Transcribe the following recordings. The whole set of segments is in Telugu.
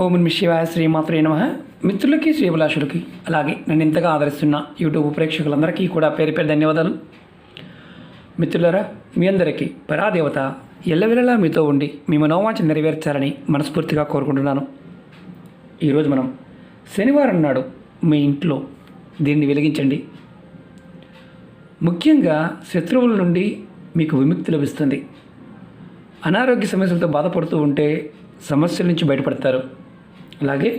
ఓం నమః శివాయ శ్రీమాత్రే నమః. మిత్రులకి శ్రీభిలాషులకి అలాగే నన్ను ఇంతగా ఆదరిస్తున్న యూట్యూబ్ ప్రేక్షకులందరికీ కూడా పేరు పేరు ధన్యవాదాలు. మిత్రులారా, మీ అందరికీ పరాదేవత ఎల్లవెల్లలా మీతో ఉండి మీ మనోవాంఛ నెరవేర్చాలని మనస్ఫూర్తిగా కోరుకుంటున్నాను. ఈరోజు మనం శనివారం నాడు మీ ఇంట్లో దీన్ని వెలిగించండి. ముఖ్యంగా శత్రువుల నుండి మీకు విముక్తి లభిస్తుంది. అనారోగ్య సమస్యలతో బాధపడుతూ ఉంటే సమస్యల నుంచి బయటపడతారు. అలాగే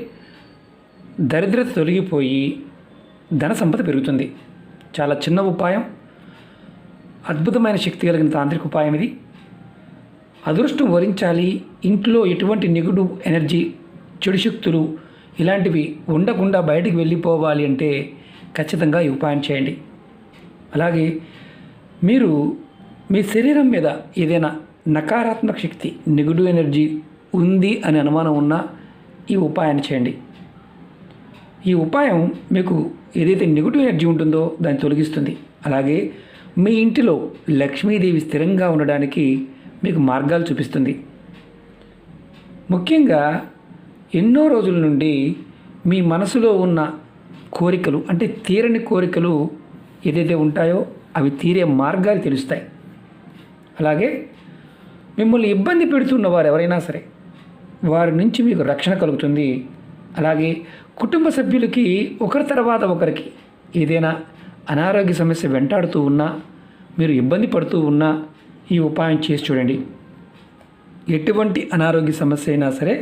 దరిద్రత తొలగిపోయి ధన సంపద పెరుగుతుంది. చాలా చిన్న ఉపాయం, అద్భుతమైన శక్తి కలిగిన తాంత్రిక ఉపాయం ఇది. అదృష్టం వరించాలి, ఇంట్లో ఎటువంటి నెగటివ్ ఎనర్జీ, చెడు శక్తులు ఇలాంటివి ఉండకుండా బయటికి వెళ్ళిపోవాలి అంటే ఖచ్చితంగా ఈ ఉపాయం చేయండి. అలాగే మీరు మీ శరీరం మీద ఏదైనా నకారాత్మక శక్తి, నెగటివ్ ఎనర్జీ ఉంది అని అనుమానం ఉన్నా ఈ ఉపాయాన్ని చేయండి. ఈ ఉపాయం మీకు ఏదైతే నెగటివ్ ఎనర్జీ ఉంటుందో దాన్ని తొలగిస్తుంది. అలాగే మీ ఇంటిలో లక్ష్మీదేవి స్థిరంగా ఉండడానికి మీకు మార్గాలు చూపిస్తుంది. ముఖ్యంగా ఎన్నో రోజుల నుండి మీ మనసులో ఉన్న కోరికలు, అంటే తీరని కోరికలు ఏదైతే ఉంటాయో అవి తీరే మార్గాలు తెలుస్తాయి. అలాగే మిమ్మల్ని ఇబ్బంది పెడుతున్న వారు ఎవరైనా సరే వారి నుంచి మీకు రక్షణ కలుగుతుంది. అలాగే కుటుంబ సభ్యులకి ఒకరి తర్వాత ఒకరికి ఏదైనా అనారోగ్య సమస్య వెంటాడుతూ ఉన్నా, మీరు ఇబ్బంది పడుతూ ఉన్నా ఈ ఉపాయం చేసి చూడండి. ఎటువంటి అనారోగ్య సమస్య అయినా సరే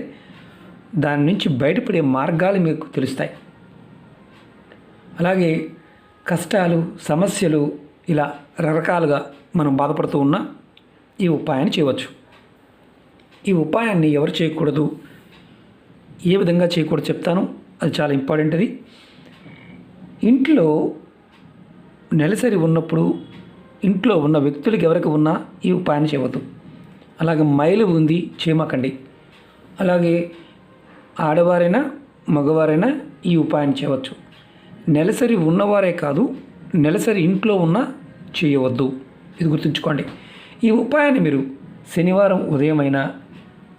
దాని నుంచి బయటపడే మార్గాలు మీకు తెలుస్తాయి. అలాగే కష్టాలు, సమస్యలు ఇలా రకరకాలుగా మనం బాధపడుతూ ఉన్నా ఈ ఉపాయాన్ని చేయవచ్చు. ఈ ఉపాయాన్ని ఎవరు చేయకూడదు, ఏ విధంగా చేయకూడదు చెప్తాను. అది చాలా ఇంపార్టెంట్. అది ఇంట్లో నెలసరి ఉన్నప్పుడు ఇంట్లో ఉన్న వ్యక్తులకి ఎవరికి ఉన్నా ఈ ఉపాయాన్ని చేయవద్దు. అలాగే మైలు ఉంది చేయమాకండి. అలాగే ఆడవారైనా మగవారైనా ఈ ఉపాయాన్ని చేయవచ్చు. నెలసరి ఉన్నవారే కాదు, నెలసరి ఇంట్లో ఉన్నా చేయవద్దు. ఇది గుర్తుంచుకోండి. ఈ ఉపాయాన్ని మీరు శనివారం ఉదయమైనా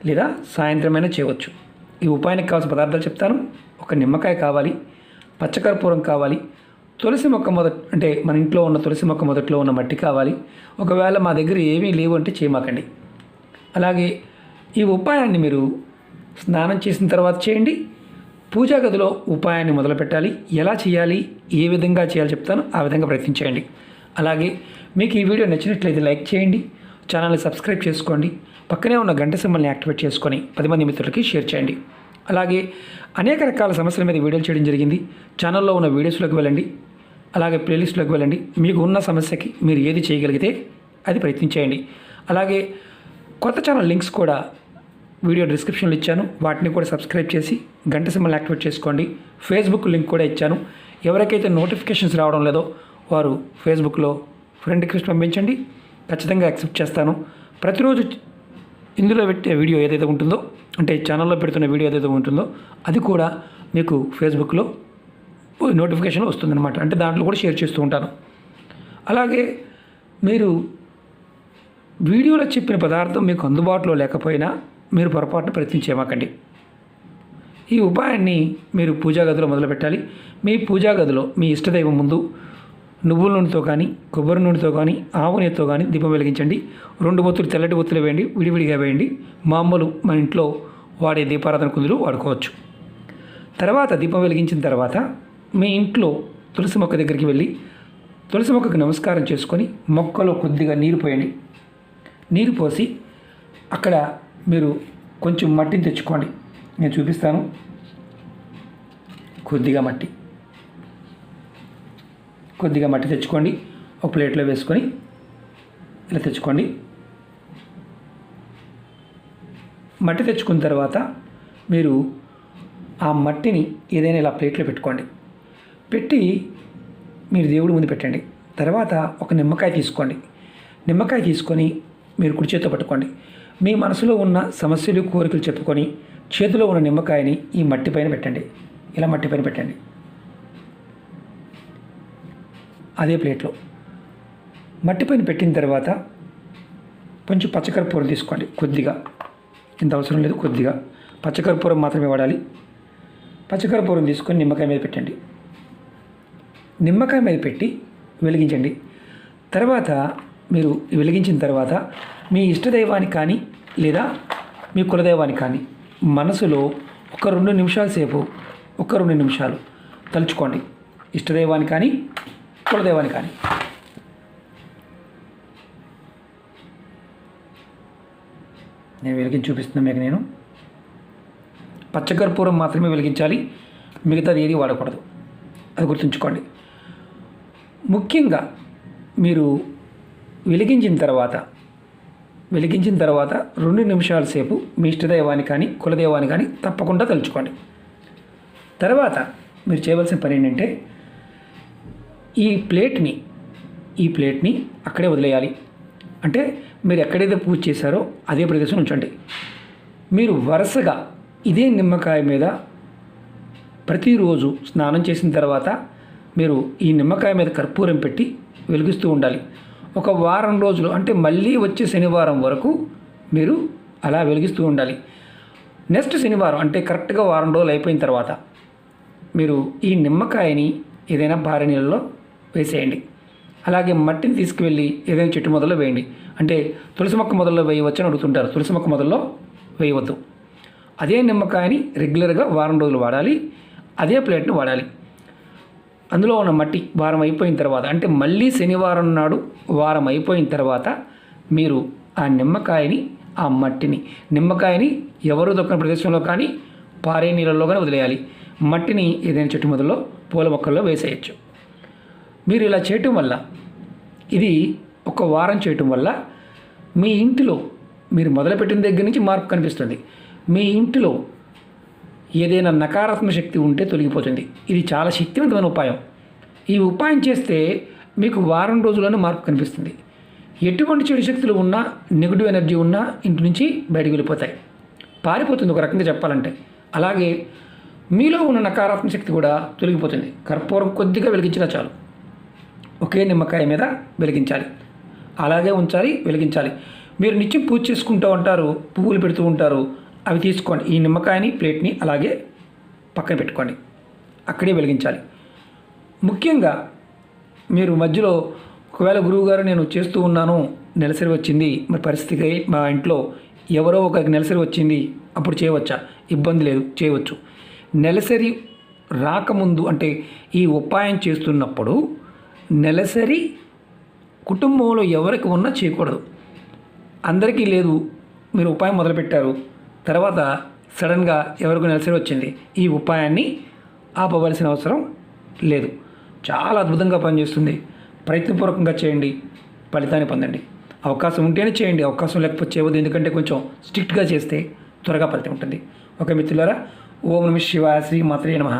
లేదా సాయంత్రమైనా చేయవచ్చు. ఈ ఉపాయానికి కావాల్సిన పదార్థాలు చెప్తాను. ఒక నిమ్మకాయ కావాలి, పచ్చకర్పూరం కావాలి, తులసి మొక్క అంటే మన ఇంట్లో ఉన్న తులసి మొక్క మొదట్లో ఉన్న మట్టి కావాలి. ఒకవేళ మా దగ్గర ఏమీ లేవు అంటే చేయమాకండి. అలాగే ఈ ఉపాయాన్ని మీరు స్నానం చేసిన తర్వాత చేయండి. పూజా గదిలో ఉపాయాన్ని మొదలు పెట్టాలి. ఎలా చేయాలి, ఏ విధంగా చేయాలో చెప్తాను, ఆ విధంగా ప్రయత్నించండి. అలాగే మీకు ఈ వీడియో నచ్చినట్లయితే లైక్ చేయండి, ఛానల్ని సబ్స్క్రైబ్ చేసుకోండి, పక్కనే ఉన్న గంట సింబల్ని యాక్టివేట్ చేసుకొని 10 మంది మిత్రులకి షేర్ చేయండి. అలాగే అనేక రకాల సమస్యల మీద వీడియోలు చేయడం జరిగింది. ఛానల్లో ఉన్న వీడియోస్లోకి వెళ్ళండి, అలాగే ప్లేలిస్ట్లోకి వెళ్ళండి. మీకు ఉన్న సమస్యకి మీరు ఏది చేయగలిగితే అది ప్రయత్నించేయండి. అలాగే కొత్త ఛానల్ లింక్స్ కూడా వీడియో డిస్క్రిప్షన్లో ఇచ్చాను, వాటిని కూడా సబ్స్క్రైబ్ చేసి గంట సింబల్ని యాక్టివేట్ చేసుకోండి. ఫేస్బుక్ లింక్ కూడా ఇచ్చాను. ఎవరికైతే నోటిఫికేషన్స్ రావడం లేదో వారు ఫేస్బుక్లో ఫ్రెండ్ రిక్వెస్ట్ పంపించండి, ఖచ్చితంగా యాక్సెప్ట్ చేస్తాను. ప్రతిరోజు ఇందులో పెట్టే వీడియో ఏదైతే ఉంటుందో, అంటే ఛానల్లో పెడుతున్న వీడియో ఏదైతే ఉంటుందో అది కూడా మీకు ఫేస్బుక్లో నోటిఫికేషన్ వస్తుందన్నమాట. అంటే దాంట్లో కూడా షేర్ చేస్తూ ఉంటాను. అలాగే మీరు వీడియోలో చెప్పిన పదార్థం మీకు అందుబాటులో లేకపోయినా మీరు పొరపాటున ప్రయత్నించేమాకండి. ఈ ఉపాయాన్ని మీరు పూజా గదిలో మొదలుపెట్టాలి. మీ పూజా గదిలో మీ ఇష్టదైవం ముందు నువ్వుల నూనెతో కానీ, కొబ్బరి నూనెతో కానీ, ఆవు నెయ్యితో కానీ దీపం వెలిగించండి. 2 ఒత్తులు తెల్లటి ఒత్తులు వేయండి, విడివిడిగా వేయండి. మామూలు మన ఇంట్లో వాడే దీపారాధన కుందులు వాడుకోవచ్చు. తర్వాత దీపం వెలిగించిన తర్వాత మీ ఇంట్లో తులసి మొక్క దగ్గరికి వెళ్ళి తులసి మొక్కకు నమస్కారం చేసుకొని మొక్కలో కొద్దిగా నీరు పోయండి. నీరు పోసి అక్కడ మీరు కొంచెం మట్టిని తెచ్చుకోండి. నేను చూపిస్తాను. కొద్దిగా మట్టి తెచ్చుకోండి. ఒక ప్లేట్లో వేసుకొని ఇలా తెచ్చుకోండి. మట్టి తెచ్చుకున్న తర్వాత మీరు ఆ మట్టిని ఏదైనా ఇలా ప్లేట్లో పెట్టుకోండి. పెట్టి మీరు దేవుడి ముందు పెట్టండి. తర్వాత ఒక నిమ్మకాయ తీసుకోండి. నిమ్మకాయ తీసుకొని మీరు కుడి చేతితో పట్టుకోండి. మీ మనసులో ఉన్న సమస్యలు, కోరికలు చెప్పుకొని చేతిలో ఉన్న నిమ్మకాయని ఈ మట్టి పైన పెట్టండి. ఇలా మట్టి పైన పెట్టండి. అదే ప్లేట్లో మట్టి పైన పెట్టిన తర్వాత కొంచెం పచ్చకర్పూరం తీసుకోండి. కొద్దిగా, ఇంత అవసరం లేదు, కొద్దిగా పచ్చకర్పూరం మాత్రమే వాడాలి. పచ్చకర్పూరం తీసుకొని నిమ్మకాయ మీద పెట్టండి. నిమ్మకాయ మీద పెట్టి వెలిగించండి. తర్వాత మీరు వెలిగించిన తర్వాత మీ ఇష్టదైవానికి కానీ లేదా మీ కులదైవానికి కానీ మనసులో ఒక 2 నిమిషాల సేపు 2 నిమిషాలు తలుచుకోండి. ఇష్టదైవాన్ని కానీ కులదైవాన్ని కానీ. నేను వెలిగించి చూపిస్తున్నాను మీకు. నేను పచ్చకర్పూరం మాత్రమే వెలిగించాలి, మిగతాది ఏది వాడకూడదు, అది గుర్తుంచుకోండి. ముఖ్యంగా మీరు వెలిగించిన తర్వాత 2 నిమిషాల సేపు మీ ఇష్టదైవాన్ని కానీ కులదైవాన్ని కానీ తప్పకుండా తలుచుకోండి. తర్వాత మీరు చేయవలసిన పని ఏంటంటే ఈ ప్లేట్ని అక్కడే వదిలేయాలి. అంటే మీరు ఎక్కడైతే పూజ చేశారో అదే ప్రదేశం ఉంచండి. మీరు వరుసగా ఇదే నిమ్మకాయ మీద ప్రతిరోజు స్నానం చేసిన తర్వాత మీరు ఈ నిమ్మకాయ మీద కర్పూరం పెట్టి వెలిగిస్తూ ఉండాలి. ఒక వారం రోజులు, అంటే మళ్ళీ వచ్చే శనివారం వరకు మీరు అలా వెలిగిస్తూ ఉండాలి. నెక్స్ట్ శనివారం అంటే కరెక్ట్గా వారం రోజులు అయిపోయిన తర్వాత మీరు ఈ నిమ్మకాయని ఏదైనా భారీ నీళ్ళలో వేసేయండి. అలాగే మట్టిని తీసుకువెళ్ళి ఏదైనా చెట్టు మొదల్లో వేయండి. అంటే తులసి మొక్క మొదల్లో వేయవచ్చని అడుగుతుంటారు. తులసి మొక్క మొదల్లో వేయవద్దు. అదే నిమ్మకాయని రెగ్యులర్గా వారం రోజులు వాడాలి. అదే ప్లేట్ని వాడాలి. అందులో ఉన్న మట్టి వారం అయిపోయిన తర్వాత, అంటే మళ్ళీ శనివారం నాడు వారం అయిపోయిన తర్వాత మీరు ఆ నిమ్మకాయని ఎవరు దొక్కని ప్రదేశంలో కానీ పారే నీళ్ళల్లో కానీ వదిలేయాలి. మట్టిని ఏదైనా చెట్టు మొదల్లో పూల మొక్కల్లో వేసేయచ్చు. మీరు ఇలా చేయటం వల్ల, ఇది ఒక వారం చేయటం వల్ల మీ ఇంటిలో మీరు మొదలుపెట్టిన దగ్గర నుంచి మార్పు కనిపిస్తుంది. మీ ఇంటిలో ఏదైనా నకారాత్మక శక్తి ఉంటే తొలగిపోతుంది. ఇది చాలా శక్తివంతమైన ఉపాయం. ఈ ఉపాయం చేస్తే మీకు వారం రోజుల్లోనే మార్పు కనిపిస్తుంది. ఎటువంటి చెడు శక్తులు ఉన్నా, నెగిటివ్ ఎనర్జీ ఉన్నా ఇంటి నుంచి బయటకు వెళ్ళిపోతాయి, పారిపోతుంది ఒక రకంగా చెప్పాలంటే. అలాగే మీలో ఉన్న నకారాత్మక శక్తి కూడా తొలగిపోతుంది. కర్పూరం కొద్దిగా వెలిగించినా చాలు. ఒకే నిమ్మకాయ మీద వెలిగించాలి, అలాగే ఉంచాలి, వెలిగించాలి. మీరు నిత్యం పూజ చేసుకుంటూ ఉంటారు, పువ్వులు పెడుతూ ఉంటారు, అవి తీసుకోండి. ఈ నిమ్మకాయని ప్లేట్ని అలాగే పక్కన పెట్టుకోండి, అక్కడే వెలిగించాలి. ముఖ్యంగా మీరు మధ్యలో ఒకవేళ గురువుగారు నేను చేస్తూ ఉన్నాను, నెలసరి వచ్చింది, మరి పరిస్థితికి మా ఇంట్లో ఎవరో ఒకరికి నెలసరి వచ్చింది, అప్పుడు చేయవచ్చా? ఇబ్బంది లేదు, చేయవచ్చు. నెలసరి రాకముందు, అంటే ఈ ఉపాయం చేస్తున్నప్పుడు నెలసరి కుటుంబంలో ఎవరికి ఉన్నా చేయకూడదు. అందరికీ లేదు, మీరు ఉపాయం మొదలుపెట్టారు, తర్వాత సడన్గా ఎవరికి నెలసరి వచ్చింది, ఈ ఉపాయాన్ని ఆపవలసిన అవసరం లేదు. చాలా అద్భుతంగా పనిచేస్తుంది. ప్రయత్నపూర్వకంగా చేయండి, ఫలితాన్ని పొందండి. అవకాశం ఉంటేనే చేయండి, అవకాశం లేకపోతే చేయవద్దు. ఎందుకంటే కొంచెం స్ట్రిక్ట్గా చేస్తే త్వరగా ఫలితం ఉంటుంది. ఓకే మిత్రులారా, ఓం నమః శివాయ, శ్రీ మాత్రే నమః.